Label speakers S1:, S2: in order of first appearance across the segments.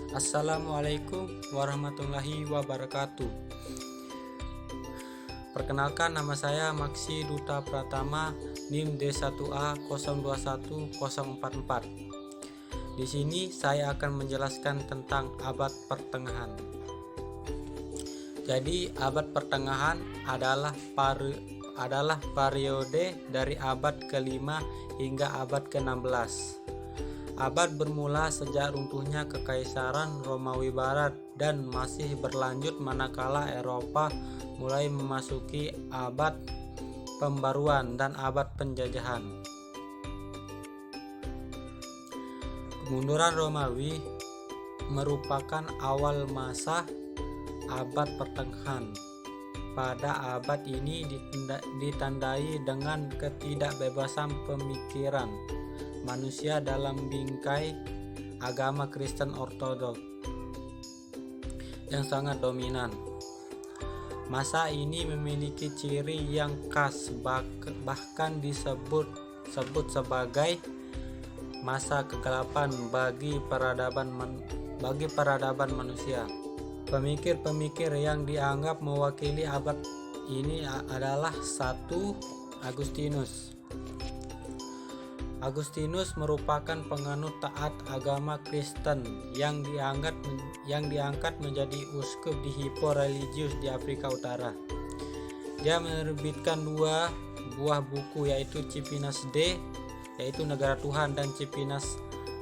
S1: Assalamualaikum warahmatullahi wabarakatuh. Perkenalkan, nama saya Maksi Duta Pratama, NIM D1A 021044. Di sini saya akan menjelaskan tentang abad pertengahan. Jadi, abad pertengahan adalah periode dari abad ke-5 hingga abad ke-16. Abad bermula sejak runtuhnya Kekaisaran Romawi Barat dan masih berlanjut manakala Eropa mulai memasuki abad pembaruan dan abad penjajahan. Kemunduran Romawi merupakan awal masa abad pertengahan. Pada abad ini ditandai dengan ketidakbebasan pemikiran manusia dalam bingkai agama Kristen Ortodoks yang sangat dominan. Masa ini memiliki ciri yang khas, bahkan disebut sebagai masa kegelapan bagi peradaban manusia. Pemikir-pemikir yang dianggap mewakili abad ini adalah 1. Agustinus merupakan penganut taat agama Kristen yang diangkat menjadi uskup di Hippo religius di Afrika Utara. Dia menerbitkan 2 buah buku, yaitu Cipinas D, yaitu Negara Tuhan, dan Cipinas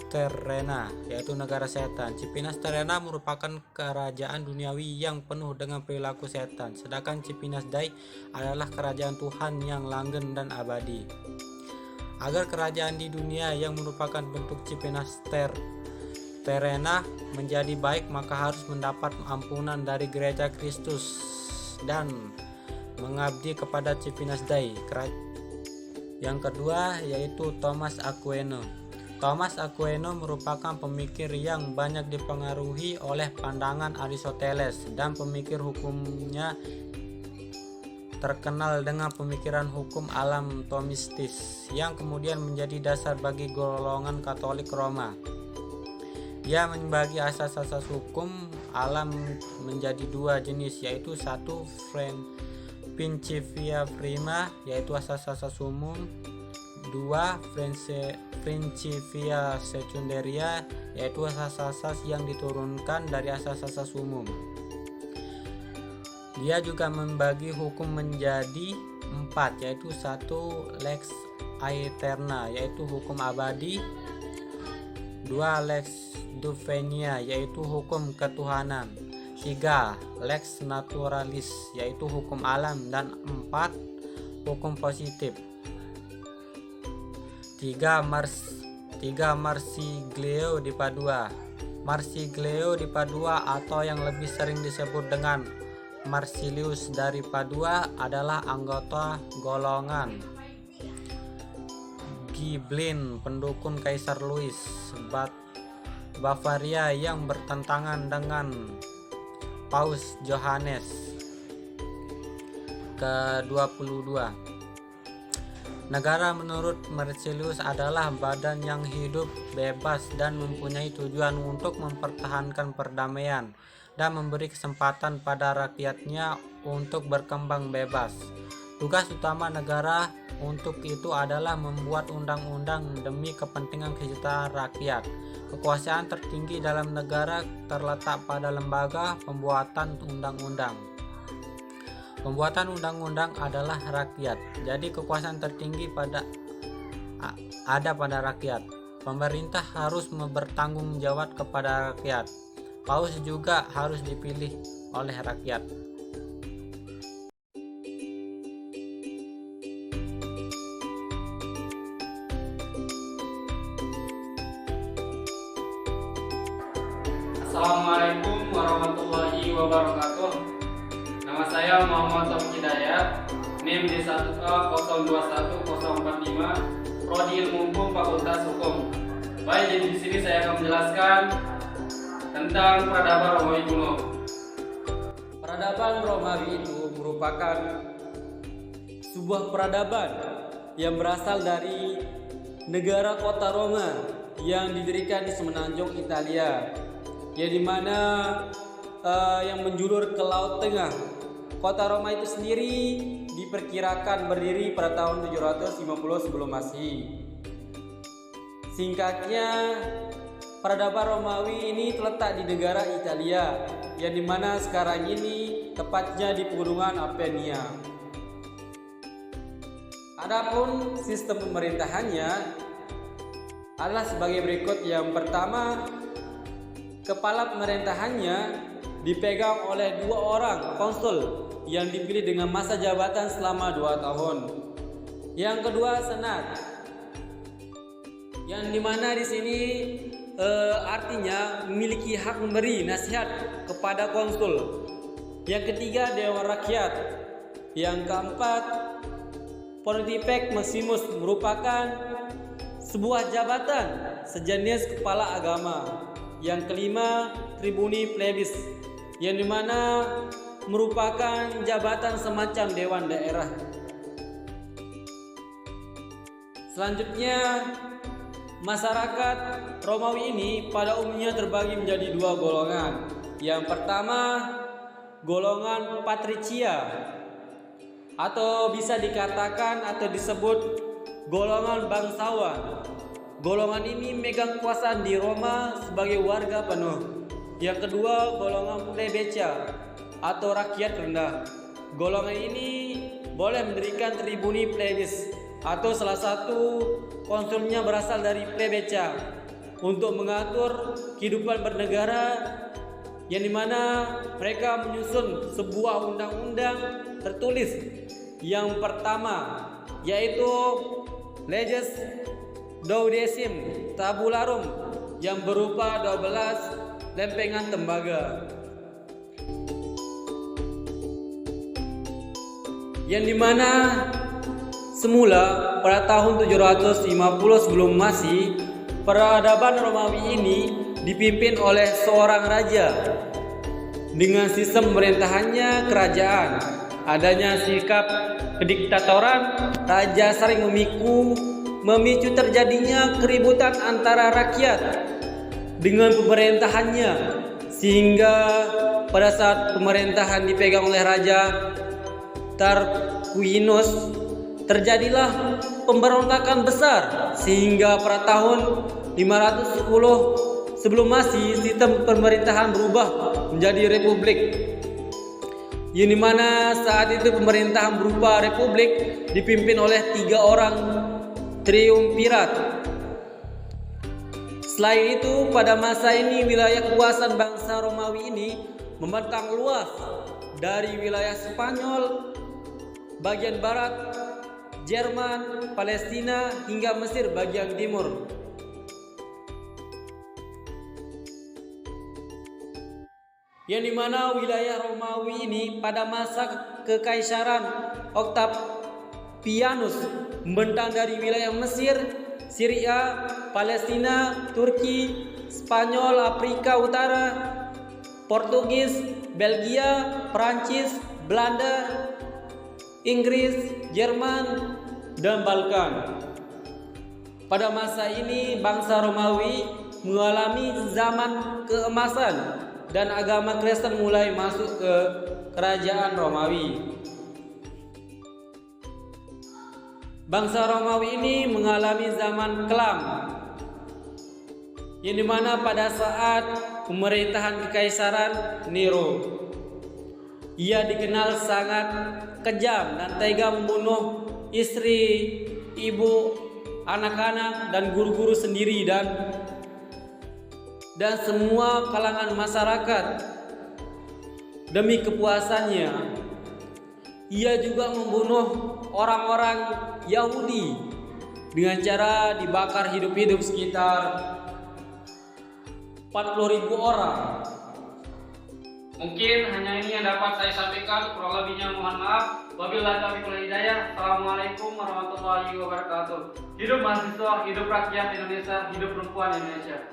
S1: Terrena, yaitu Negara Setan. Cipinas Terrena merupakan kerajaan duniawi yang penuh dengan perilaku setan, sedangkan Cipinas Dei adalah kerajaan Tuhan yang langgeng dan abadi. Agar kerajaan di dunia yang merupakan bentuk Cipinas Terrena menjadi baik, maka harus mendapat ampunan dari Gereja Kristus dan mengabdi kepada Cipinas Dei. Yang kedua yaitu Thomas Aquino. Thomas Aquino merupakan pemikir yang banyak dipengaruhi oleh pandangan Aristoteles, dan pemikir hukumnya terkenal dengan pemikiran hukum alam Thomistis yang kemudian menjadi dasar bagi golongan Katolik Roma. Dia membagi asas-asas hukum alam menjadi 2 jenis, yaitu 1. Principia prima, yaitu asas-asas umum. 2. Principia secundaria, yaitu asas-asas yang diturunkan dari asas-asas umum. Dia juga membagi hukum menjadi 4, yaitu 1. Lex aeterna, yaitu hukum abadi. 2. Lex divina, yaitu hukum ketuhanan. 3. Lex naturalis, yaitu hukum alam. Dan 4. Hukum positif. 3. Marsiglio di Padua. Marsiglio di Padua, atau yang lebih sering disebut dengan Marsilius dari Padua, adalah anggota golongan Ghibellin, pendukung Kaisar Louis Bavaria yang bertentangan dengan Paus Yohanes ke-22. Negara menurut Marsilius adalah badan yang hidup bebas dan mempunyai tujuan untuk mempertahankan perdamaian dan memberi kesempatan pada rakyatnya untuk berkembang bebas. Tugas utama negara untuk itu adalah membuat undang-undang demi kepentingan kesejahteraan rakyat. Kekuasaan tertinggi dalam negara terletak pada lembaga pembuatan undang-undang. Pembuatan undang-undang adalah rakyat, jadi kekuasaan tertinggi ada pada rakyat. Pemerintah harus bertanggung jawab kepada rakyat. Paus juga harus dipilih oleh rakyat.
S2: Assalamualaikum warahmatullahi wabarakatuh. Nama saya Muhammad Taufik Hidayat, NIM D1A 021045, Prodi Ilmu Hukum Fakultas Hukum. Baik, jadi di sini saya akan menjelaskan tentang peradaban Romawi kuno.
S3: Peradaban Romawi itu merupakan sebuah peradaban yang berasal dari negara kota Roma yang didirikan di semenanjung Italia. yang dimana yang menjulur ke Laut Tengah. Kota Roma itu sendiri diperkirakan berdiri pada tahun 750 sebelum Masehi. Singkatnya, peradaban Romawi ini terletak di negara Italia, yang dimana sekarang ini tepatnya di pegunungan Apenia. Adapun sistem pemerintahannya adalah sebagai berikut. Yang pertama, kepala pemerintahannya dipegang oleh 2 orang konsul yang dipilih dengan masa jabatan selama 2 tahun. Yang kedua, senat, yang dimana di sini artinya memiliki hak memberi nasihat kepada konsul. Yang ketiga, Dewan Rakyat. Yang keempat, Pontifex Maximus merupakan sebuah jabatan sejenis kepala agama. Yang kelima, Tribuni Plebis, yang dimana merupakan jabatan semacam dewan daerah. Selanjutnya, masyarakat Romawi ini pada umumnya terbagi menjadi 2 golongan. Yang pertama, golongan patricia, atau bisa dikatakan atau disebut golongan bangsawan. Golongan ini megang kekuasaan di Roma sebagai warga penuh. Yang kedua, golongan plebecia atau rakyat rendah. Golongan ini boleh mendirikan tribuni plebis, atau salah satu konsulnya berasal dari plebecia, untuk mengatur kehidupan bernegara, yang dimana mereka menyusun sebuah undang-undang tertulis. Yang pertama yaitu Leges Duodecim Tabularum, yang berupa 12 lempengan tembaga, yang dimana semula pada tahun 750 sebelum Masehi, peradaban Romawi ini dipimpin oleh seorang raja dengan sistem pemerintahannya kerajaan. Adanya sikap kediktatoran, raja sering memicu terjadinya keributan antara rakyat dengan pemerintahannya, sehingga pada saat pemerintahan dipegang oleh Raja Tarquinius terjadilah pemberontakan besar, sehingga pada tahun 510 sebelum Masehi sistem pemerintahan berubah menjadi republik, yang dimana saat itu pemerintahan berupa republik dipimpin oleh 3 orang triumvirat. Selain itu, pada masa ini wilayah kekuasaan bangsa Romawi ini membentang luas dari wilayah Spanyol bagian barat, Jerman, Palestina hingga Mesir bagian timur. Yang dimana wilayah Romawi ini pada masa kekaisaran Octavianus membentang dari wilayah Mesir, Syria, Palestina, Turki, Spanyol, Afrika Utara, Portugis, Belgia, Prancis, Belanda, Inggris, Jerman, dan Balkan. Pada masa ini bangsa Romawi mengalami zaman keemasan dan agama Kristen mulai masuk ke kerajaan Romawi. Bangsa Romawi ini mengalami zaman kelam, yang dimana pada saat pemerintahan kekaisaran Nero, ia dikenal sangat kejam dan tega membunuh istri, ibu, anak-anak, dan guru-guru sendiri dan semua kalangan masyarakat demi kepuasannya. Ia juga membunuh orang-orang Yahudi dengan cara dibakar hidup-hidup sekitar 40.000 orang.
S2: Mungkin hanya ini yang dapat saya sampaikan, kurang lebihnya mohon maaf. Wabillahi taufiq wal hidayah. Assalamualaikum warahmatullahi wabarakatuh. Hidup mahasiswa, hidup rakyat Indonesia, hidup perempuan Indonesia.